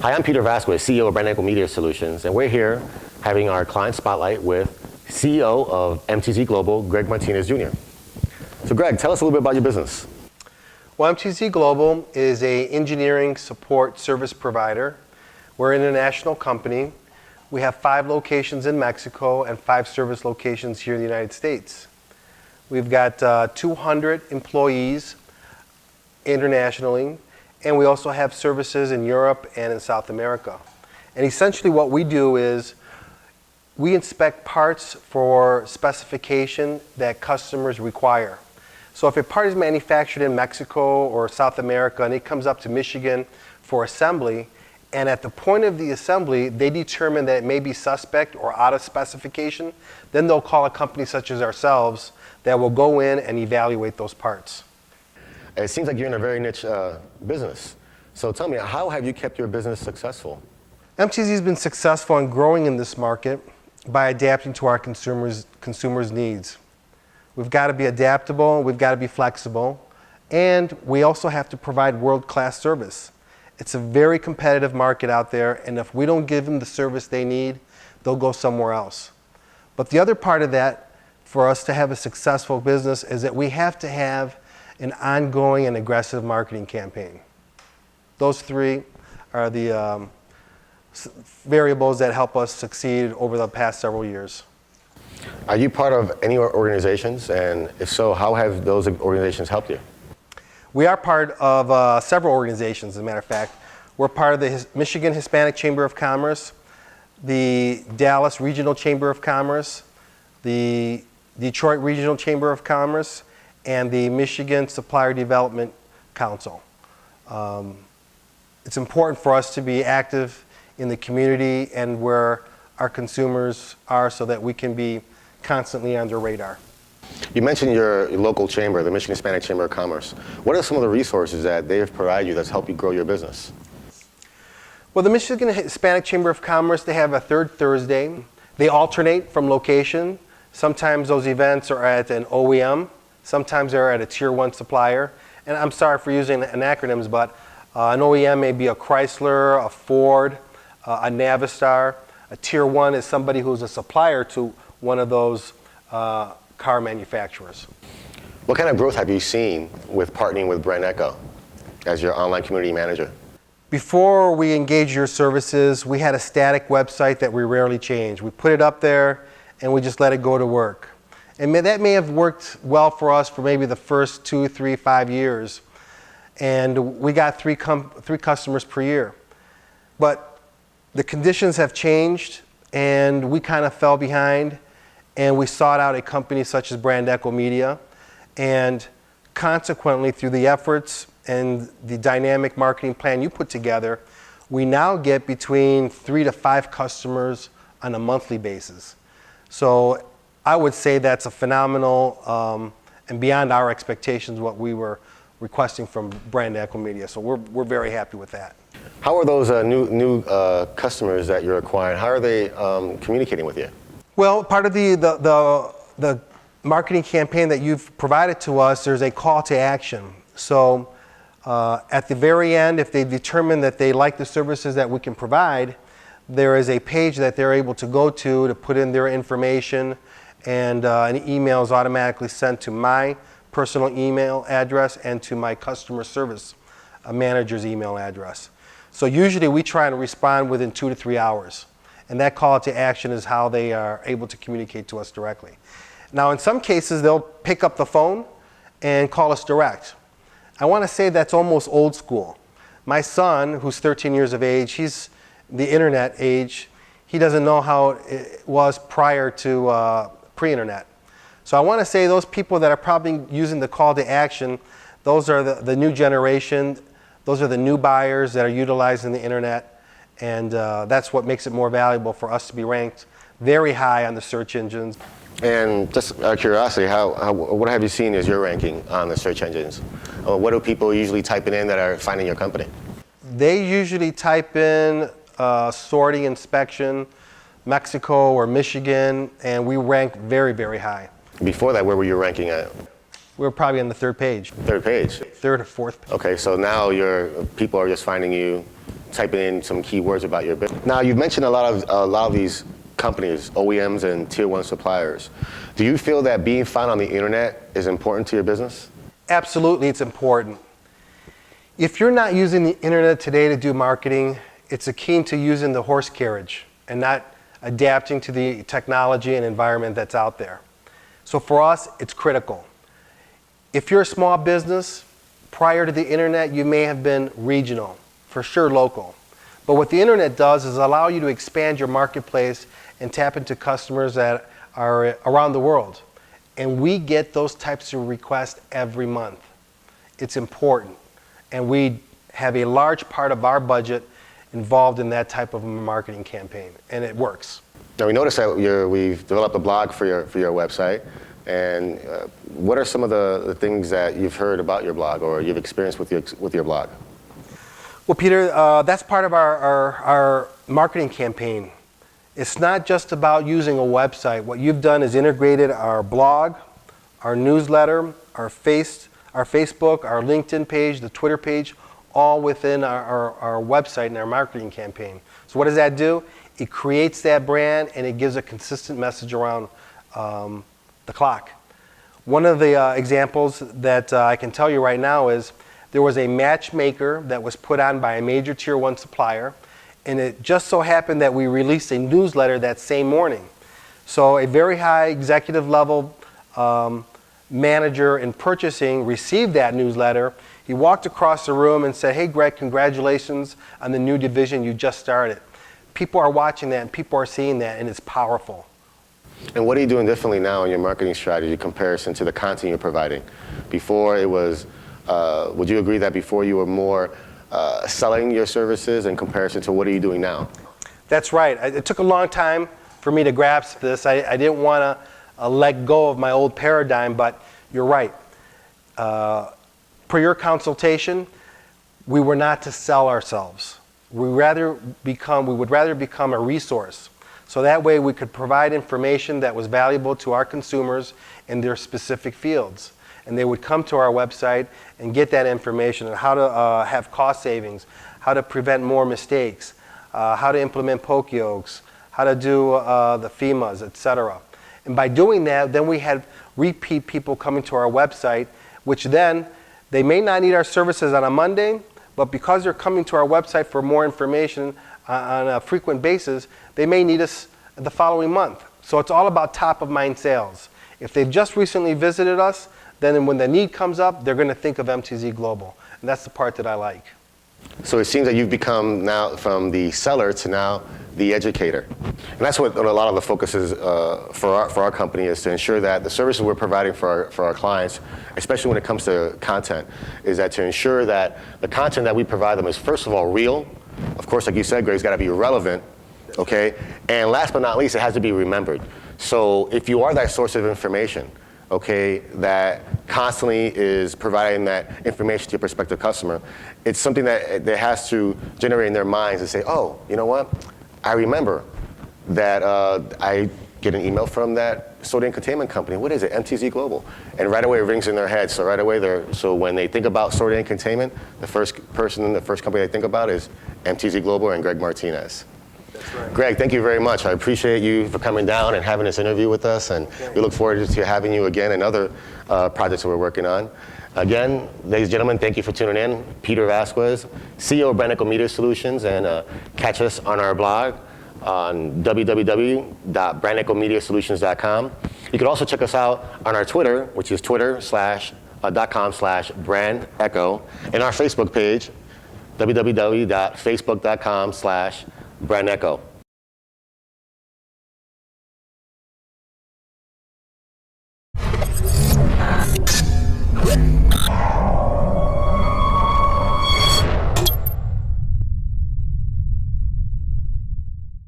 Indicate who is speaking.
Speaker 1: Hi, I'm Peter Vasquez, CEO of Brand Echo Media Solutions, and we're here having our client spotlight with CEO of MTZ Global, Greg Martinez Jr. So Greg, tell us a little bit about your business.
Speaker 2: Well, MTZ Global is an engineering support service provider. We're an international company. We have 5 locations in Mexico and 5 service locations here in the United States. We've got 200 employees internationally, and we also have services in Europe and in South America. And essentially what we do is we inspect parts for specification that customers require. So if a part is manufactured in Mexico or South America and it comes up to Michigan for assembly, and at the point of the assembly they determine that it may be suspect or out of specification, then they'll call a company such as ourselves that will go in and evaluate those parts.
Speaker 1: It seems like you're in a very niche business. So tell me, how have you kept your business successful?
Speaker 2: MTZ has been successful in growing in this market by adapting to our consumers' needs. We've got to be adaptable, we've got to be flexible, and we also have to provide world-class service. It's a very competitive market out there, and if we don't give them the service they need, they'll go somewhere else. But the other part of that, for us to have a successful business, is that we have to have an ongoing and aggressive marketing campaign. Those 3 are the variables that help us succeed over the past several years.
Speaker 1: Are you part of any organizations, and if so, how have those organizations helped you?
Speaker 2: We are part of several organizations, as a matter of fact. We're part of the Michigan Hispanic Chamber of Commerce, the Dallas Regional Chamber of Commerce, the Detroit Regional Chamber of Commerce, and the Michigan Supplier Development Council. It's important for us to be active in the community and where our consumers are so that we can be constantly on their radar.
Speaker 1: You mentioned your local chamber, the Michigan Hispanic Chamber of Commerce. What are some of the resources that they've provided you that's helped you grow your business?
Speaker 2: Well, the Michigan Hispanic Chamber of Commerce, they have a 3rd Thursday. They alternate from location. Sometimes those events are at an OEM. Sometimes they're at a Tier 1 supplier. And I'm sorry for using acronyms, but an OEM may be a Chrysler, a Ford, a Navistar. A Tier 1 is somebody who's a supplier to one of those car manufacturers.
Speaker 1: What kind of growth have you seen with partnering with Brand Echo as your online community manager?
Speaker 2: Before we engaged your services, we had a static website that we rarely change. We put it up there and we just let it go to work. And that may have worked well for us for maybe the first 2, 3, 5 years. And we got 3 customers per year. But the conditions have changed and we kind of fell behind, and we sought out a company such as Brand Echo Media. And consequently, through the efforts and the dynamic marketing plan you put together, we now get between 3 to 5 customers on a monthly basis. So I would say that's a phenomenal and beyond our expectations what we were requesting from Brand Echo Media. So we're very happy with that.
Speaker 1: How are those new customers that you're acquiring, how are they communicating with you?
Speaker 2: Well, part of the marketing campaign that you've provided to us, there's a call to action. So at the very end, if they determine that they like the services that we can provide, there is a page that they're able to go to put in their information, and an email is automatically sent to my personal email address and to my customer service manager's email address. So usually we try to respond within 2 to 3 hours. And that call to action is how they are able to communicate to us directly. Now, in some cases, they'll pick up the phone and call us direct. I want to say that's almost old school. My son, who's 13 years of age, he's the internet age. He doesn't know how it was prior to pre-internet. So I want to say those people that are probably using the call to action, those are the new generation. Those are the new buyers that are utilizing the internet. And that's what makes it more valuable for us to be ranked very high on the search engines.
Speaker 1: And just out of curiosity, what have you seen as your ranking on the search engines? What do people usually type in that are finding your company?
Speaker 2: They usually type in sorting inspection, Mexico or Michigan, and we rank very, very high.
Speaker 1: Before that, where were you ranking at?
Speaker 2: We were probably on the 3rd page.
Speaker 1: 3rd page?
Speaker 2: 3rd or 4th.
Speaker 1: Okay, so now your people are just finding you typing in some keywords about your business. Now, you've mentioned a lot of these companies, OEMs and tier one suppliers. Do you feel that being found on the internet is important to your business?
Speaker 2: Absolutely, it's important. If you're not using the internet today to do marketing, it's akin to using the horse carriage and not adapting to the technology and environment that's out there. So for us, it's critical. If you're a small business, prior to the internet, you may have been regional, for sure local. But what the internet does is allow you to expand your marketplace and tap into customers that are around the world. And we get those types of requests every month. It's important. And we have a large part of our budget involved in that type of a marketing campaign, and it works.
Speaker 1: Now, we noticed that we've developed a blog for your website. And what are some of the things that you've heard about your blog or you've experienced with your blog?
Speaker 2: Well, Peter, that's part of our marketing campaign. It's not just about using a website. What you've done is integrated our blog, our newsletter, our Facebook, our LinkedIn page, the Twitter page, all within our website and our marketing campaign. So what does that do? It creates that brand and it gives a consistent message around the clock. One of the examples that I can tell you right now is there was a matchmaker that was put on by a major tier one supplier, and it just so happened that we released a newsletter that same morning. So a very high executive level manager in purchasing received that newsletter. He walked across the room and said, "Hey Greg, congratulations on the new division you just started." People are watching that and people are seeing that, and it's powerful.
Speaker 1: And what are you doing differently now in your marketing strategy in comparison to the content you're providing? Before it was, would you agree that before you were more selling your services in comparison to what are you doing now?
Speaker 2: That's right. It took a long time for me to grasp this. I didn't want to let go of my old paradigm, but you're right. Per your consultation, we were not to sell ourselves. We would rather become a resource. So that way we could provide information that was valuable to our consumers in their specific fields. And they would come to our website and get that information on how to have cost savings, how to prevent more mistakes, how to implement poke yolks, how to do the FEMAs, etc. And by doing that, then we had repeat people coming to our website, which then they may not need our services on a Monday, but because they're coming to our website for more information on a frequent basis, they may need us the following month. So it's all about top of mind sales. If they've just recently visited us, then when the need comes up, they're going to think of MTZ Global. And that's the part that I like.
Speaker 1: So it seems that you've become now from the seller to now the educator. And that's what a lot of the focus is for our company, is to ensure that the services we're providing for our clients, especially when it comes to content, is that to ensure that the content that we provide them is first of all real. Of course, like you said, Greg, it's got to be relevant, okay? And last but not least, it has to be remembered. So if you are that source of information, okay, that constantly is providing that information to your prospective customer, it's something that has to generate in their minds and say, oh, you know what? I remember that I get an email from that soda and containment company. What is it? MTZ Global. And right away it rings in their head. So right away so when they think about soda and containment, the first company they think about is MTZ Global and Greg Martinez.
Speaker 2: That's right.
Speaker 1: Greg, thank you very much. I appreciate you for coming down and having this interview with us, and we look forward to having you again in other projects that we're working on. Again, ladies and gentlemen, thank you for tuning in. Peter Vasquez, CEO of Brand Media Solutions, and catch us on our blog on www.brandechomediasolutions.com. You can also check us out on our Twitter, which is twitter.com/brandecho, and our Facebook page, www.facebook.com/brandecho.